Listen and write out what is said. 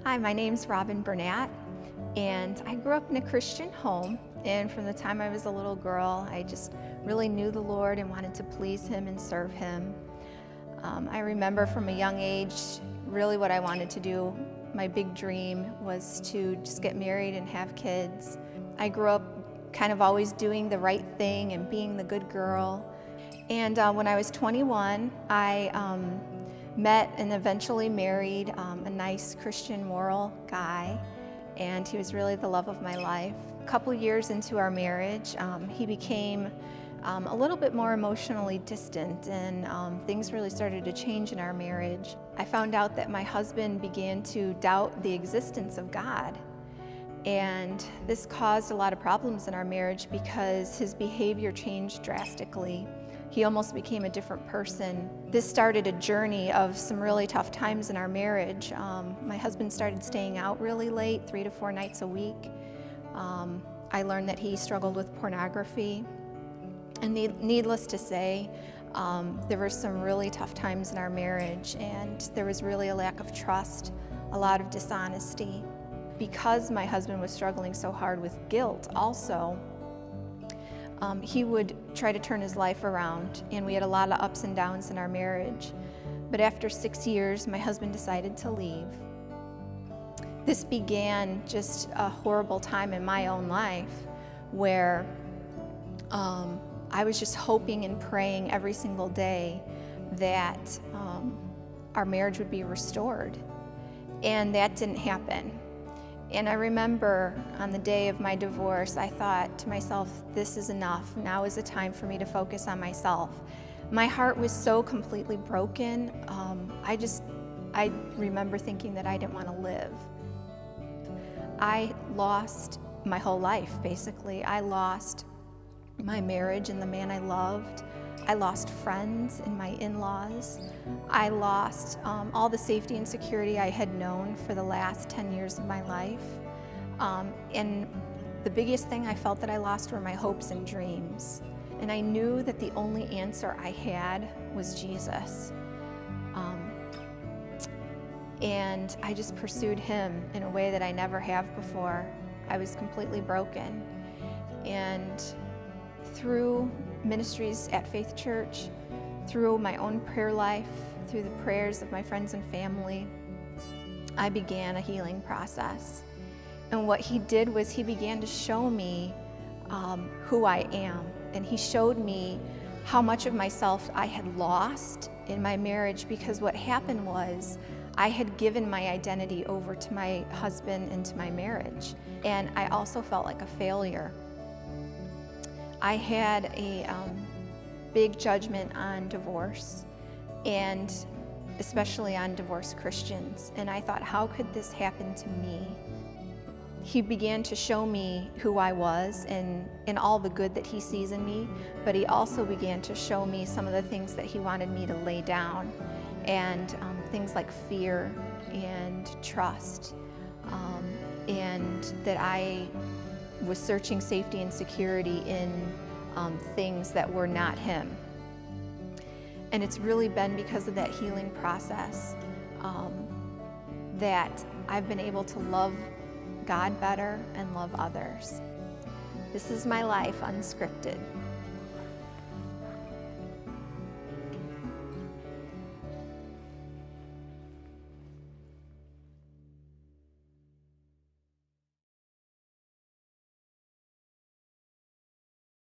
Hi, my name's Robyn Bernat, and I grew up in a Christian home, and from the time I was a little girl, I just really knew the Lord and wanted to please Him and serve Him. I remember from a young age, really what I wanted to do, my big dream was to just get married and have kids. I grew up kind of always doing the right thing and being the good girl. And when I was 21, I met and eventually married a nice Christian moral guy, and he was really the love of my life. A couple years into our marriage, he became a little bit more emotionally distant, and things really started to change in our marriage. I found out that my husband began to doubt the existence of God, and this caused a lot of problems in our marriage because his behavior changed drastically. He almost became a different person. This started a journey of some really tough times in our marriage. My husband started staying out really late, 3 to 4 nights a week. I learned that he struggled with pornography. And needless to say, there were some really tough times in our marriage, and there was really a lack of trust, a lot of dishonesty. Because my husband was struggling so hard with guilt also, he would try to turn his life around, and we had a lot of ups and downs in our marriage. But after 6 years, my husband decided to leave. This began just a horrible time in my own life where I was just hoping and praying every single day that our marriage would be restored, and that didn't happen. And I remember on the day of my divorce, I thought to myself, this is enough. Now is the time for me to focus on myself. My heart was so completely broken. I remember thinking that I didn't want to live. I lost my whole life, basically. I lost my marriage and the man I loved. I lost friends and my in-laws. I lost all the safety and security I had known for the last 10 years of my life. And the biggest thing I felt that I lost were my hopes and dreams. And I knew that the only answer I had was Jesus. And I just pursued Him in a way that I never have before. I was completely broken. And through ministries at Faith Church, through my own prayer life, through the prayers of my friends and family, I began a healing process. And what He did was He began to show me who I am. And He showed me how much of myself I had lost in my marriage, because what happened was I had given my identity over to my husband and to my marriage. And I also felt like a failure. I had a big judgment on divorce, and especially on divorced Christians. And I thought, how could this happen to me? He began to show me who I was and all the good that He sees in me, but He also began to show me some of the things that He wanted me to lay down, and things like fear and trust, and that I was searching safety and security in things that were not Him. And it's really been because of that healing process that I've been able to love God better and love others. This is my life, unscripted.